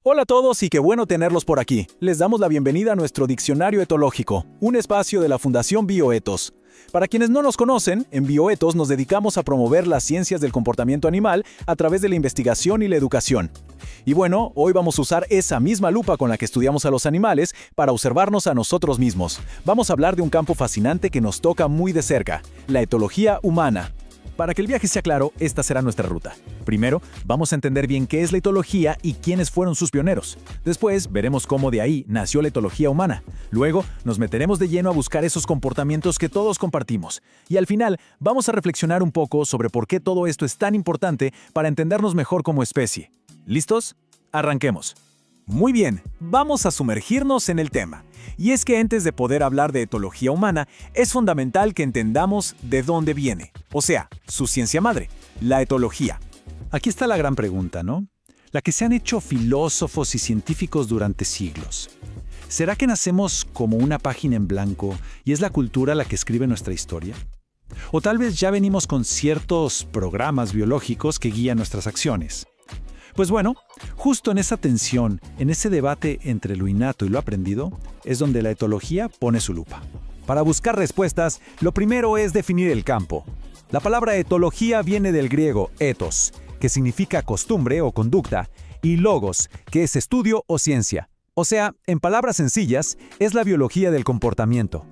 Hola a todos y qué bueno tenerlos por aquí. Les damos la bienvenida a nuestro Diccionario Etológico, un espacio de la Fundación Bioethos. Para quienes no nos conocen, en Bioethos nos dedicamos a promover las ciencias del comportamiento animal a través de la investigación y la educación. Y bueno, hoy vamos a usar esa misma lupa con la que estudiamos a los animales para observarnos a nosotros mismos. Vamos a hablar de un campo fascinante que nos toca muy de cerca, la etología humana. Para que el viaje sea claro, esta será nuestra ruta. Primero, vamos a entender bien qué es la etología y quiénes fueron sus pioneros. Después, veremos cómo de ahí nació la etología humana. Luego, nos meteremos de lleno a buscar esos comportamientos que todos compartimos. Y al final, vamos a reflexionar un poco sobre por qué todo esto es tan importante para entendernos mejor como especie. ¿Listos? Arranquemos. Muy bien, vamos a sumergirnos en el tema. Y es que antes de poder hablar de etología humana, es fundamental que entendamos de dónde viene, o sea, su ciencia madre, la etología. Aquí está la gran pregunta, ¿no? La que se han hecho filósofos y científicos durante siglos. ¿Será que nacemos como una página en blanco y es la cultura la que escribe nuestra historia? ¿O tal vez ya venimos con ciertos programas biológicos que guían nuestras acciones? Pues bueno, justo en esa tensión, en ese debate entre lo innato y lo aprendido, es donde la etología pone su lupa. Para buscar respuestas, lo primero es definir el campo. La palabra etología viene del griego ethos, que significa costumbre o conducta, y logos, que es estudio o ciencia. O sea, en palabras sencillas, es la biología del comportamiento.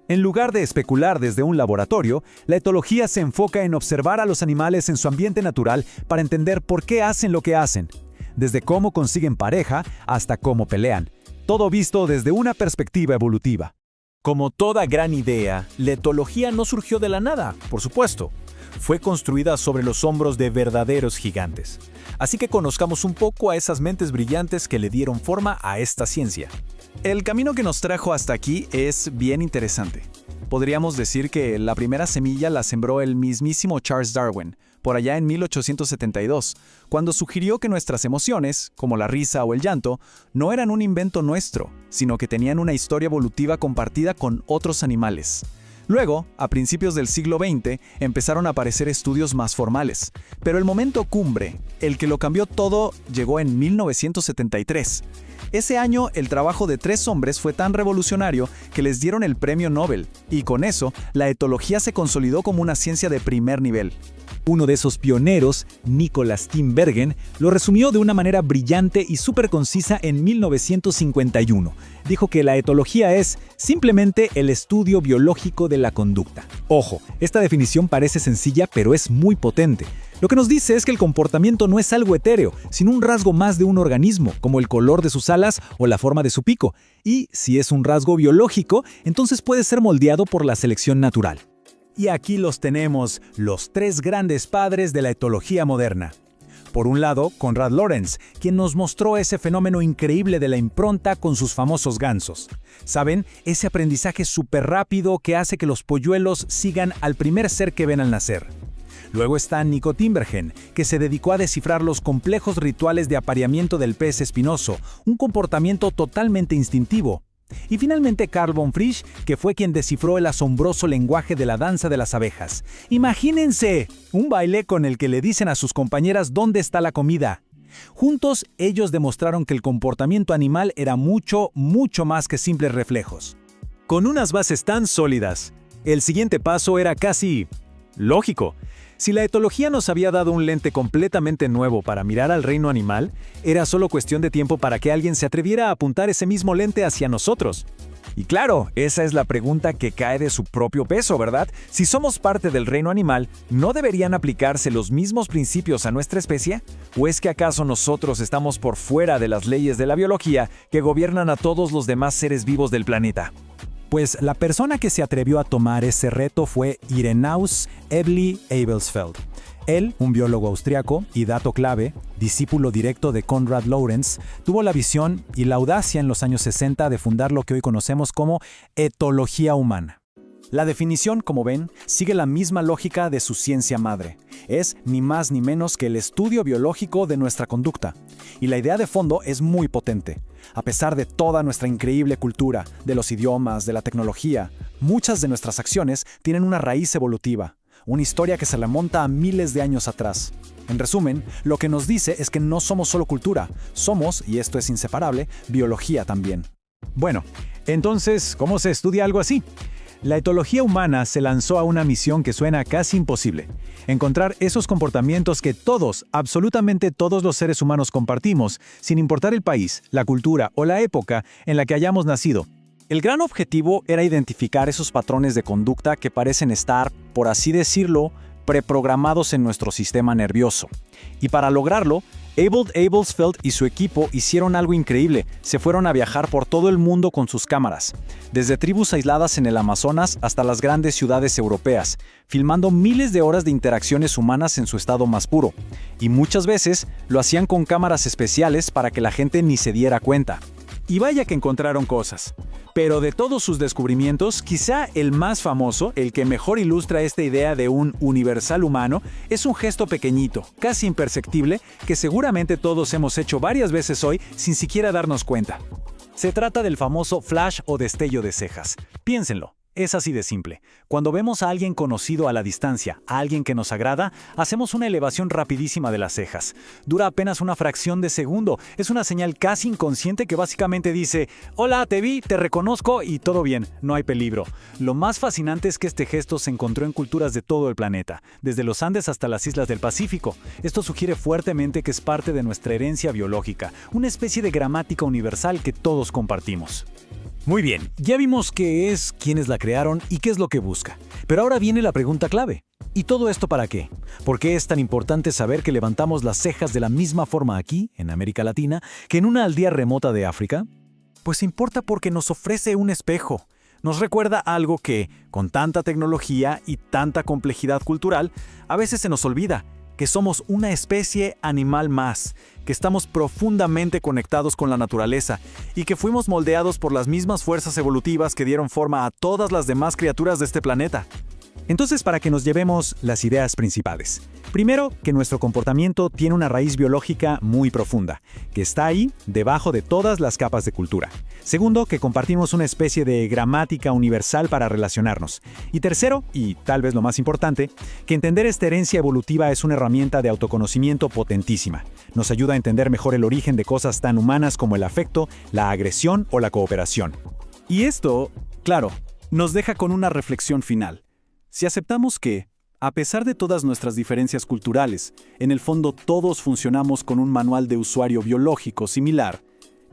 En lugar de especular desde un laboratorio, la etología se enfoca en observar a los animales en su ambiente natural para entender por qué hacen lo que hacen, desde cómo consiguen pareja hasta cómo pelean, todo visto desde una perspectiva evolutiva. Como toda gran idea, la etología no surgió de la nada, por supuesto. Fue construida sobre los hombros de verdaderos gigantes. Así que conozcamos un poco a esas mentes brillantes que le dieron forma a esta ciencia. El camino que nos trajo hasta aquí es bien interesante. Podríamos decir que la primera semilla la sembró el mismísimo Charles Darwin, por allá en 1872, cuando sugirió que nuestras emociones, como la risa o el llanto, no eran un invento nuestro, sino que tenían una historia evolutiva compartida con otros animales. Luego, a principios del siglo XX, empezaron a aparecer estudios más formales, pero el momento cumbre, el que lo cambió todo, llegó en 1973. Ese año, el trabajo de 3 hombres fue tan revolucionario que les dieron el premio Nobel, y con eso, la etología se consolidó como una ciencia de primer nivel. Uno de esos pioneros, Nicholas Tinbergen, lo resumió de una manera brillante y súper concisa en 1951. Dijo que la etología es simplemente el estudio biológico de la conducta. Ojo, esta definición parece sencilla, pero es muy potente. Lo que nos dice es que el comportamiento no es algo etéreo, sino un rasgo más de un organismo, como el color de sus alas o la forma de su pico. Y si es un rasgo biológico, entonces puede ser moldeado por la selección natural. Y aquí los tenemos, los 3 grandes padres de la etología moderna. Por un lado, Konrad Lorenz, quien nos mostró ese fenómeno increíble de la impronta con sus famosos gansos. ¿Saben? Ese aprendizaje súper rápido que hace que los polluelos sigan al primer ser que ven al nacer. Luego está Nico Tinbergen, que se dedicó a descifrar los complejos rituales de apareamiento del pez espinoso, un comportamiento totalmente instintivo. Y finalmente Carl von Frisch, que fue quien descifró el asombroso lenguaje de la danza de las abejas. ¡Imagínense! Un baile con el que le dicen a sus compañeras dónde está la comida. Juntos, ellos demostraron que el comportamiento animal era mucho, mucho más que simples reflejos. Con unas bases tan sólidas, el siguiente paso era casi lógico. Si la etología nos había dado un lente completamente nuevo para mirar al reino animal, era solo cuestión de tiempo para que alguien se atreviera a apuntar ese mismo lente hacia nosotros. Y claro, esa es la pregunta que cae de su propio peso, ¿verdad? Si somos parte del reino animal, ¿no deberían aplicarse los mismos principios a nuestra especie? ¿O es que acaso nosotros estamos por fuera de las leyes de la biología que gobiernan a todos los demás seres vivos del planeta? Pues la persona que se atrevió a tomar ese reto fue Irenaeus Ebli Abelsfeld. Él, un biólogo austriaco y dato clave, discípulo directo de Konrad Lorenz, tuvo la visión y la audacia en los años 60 de fundar lo que hoy conocemos como etología humana. La definición, como ven, sigue la misma lógica de su ciencia madre. Es ni más ni menos que el estudio biológico de nuestra conducta. Y la idea de fondo es muy potente. A pesar de toda nuestra increíble cultura, de los idiomas, de la tecnología, muchas de nuestras acciones tienen una raíz evolutiva. una historia que se remonta a miles de años atrás. En resumen, lo que nos dice es que no somos solo cultura, somos, y esto es inseparable, biología también. Bueno, entonces, ¿cómo se estudia algo así? La etología humana se lanzó a una misión que suena casi imposible: encontrar esos comportamientos que todos, absolutamente todos los seres humanos compartimos, sin importar el país, la cultura o la época en la que hayamos nacido. El gran objetivo era identificar esos patrones de conducta que parecen estar, por así decirlo, preprogramados en nuestro sistema nervioso. Y para lograrlo, Abel Abelsfeld y su equipo hicieron algo increíble. Se fueron a viajar por todo el mundo con sus cámaras, desde tribus aisladas en el Amazonas hasta las grandes ciudades europeas, filmando miles de horas de interacciones humanas en su estado más puro. Y muchas veces lo hacían con cámaras especiales para que la gente ni se diera cuenta. Y vaya que encontraron cosas. Pero de todos sus descubrimientos, quizá el más famoso, el que mejor ilustra esta idea de un universal humano, es un gesto pequeñito, casi imperceptible, que seguramente todos hemos hecho varias veces hoy sin siquiera darnos cuenta. Se trata del famoso flash o destello de cejas. Piénsenlo. Es así de simple. Cuando vemos a alguien conocido a la distancia, a alguien que nos agrada, hacemos una elevación rapidísima de las cejas. Dura apenas una fracción de segundo. Es una señal casi inconsciente que básicamente dice: hola, te vi, te reconozco y todo bien, no hay peligro. Lo más fascinante es que este gesto se encontró en culturas de todo el planeta, desde los Andes hasta las islas del Pacífico. Esto sugiere fuertemente que es parte de nuestra herencia biológica, una especie de gramática universal que todos compartimos. Muy bien, ya vimos qué es, quiénes la crearon y qué es lo que busca. Pero ahora viene la pregunta clave. ¿Y todo esto para qué? ¿Por qué es tan importante saber que levantamos las cejas de la misma forma aquí, en América Latina, que en una aldea remota de África? Pues importa porque nos ofrece un espejo. Nos recuerda algo que, con tanta tecnología y tanta complejidad cultural, a veces se nos olvida: que somos una especie animal más, que estamos profundamente conectados con la naturaleza y que fuimos moldeados por las mismas fuerzas evolutivas que dieron forma a todas las demás criaturas de este planeta. Entonces, para que nos llevemos las ideas principales. Primero, que nuestro comportamiento tiene una raíz biológica muy profunda, que está ahí debajo de todas las capas de cultura. Segundo, que compartimos una especie de gramática universal para relacionarnos. Y tercero, y tal vez lo más importante, que entender esta herencia evolutiva es una herramienta de autoconocimiento potentísima. Nos ayuda a entender mejor el origen de cosas tan humanas como el afecto, la agresión o la cooperación. Y esto, claro, nos deja con una reflexión final. Si aceptamos que, a pesar de todas nuestras diferencias culturales, en el fondo todos funcionamos con un manual de usuario biológico similar,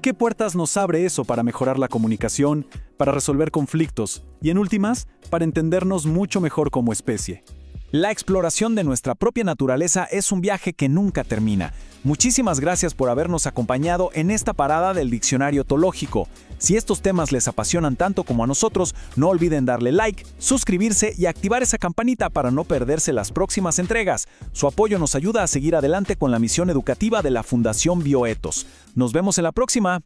¿qué puertas nos abre eso para mejorar la comunicación, para resolver conflictos y, en últimas, para entendernos mucho mejor como especie? La exploración de nuestra propia naturaleza es un viaje que nunca termina. Muchísimas gracias por habernos acompañado en esta parada del Diccionario Etológico. Si estos temas les apasionan tanto como a nosotros, no olviden darle like, suscribirse y activar esa campanita para no perderse las próximas entregas. Su apoyo nos ayuda a seguir adelante con la misión educativa de la Fundación Bioethos. Nos vemos en la próxima.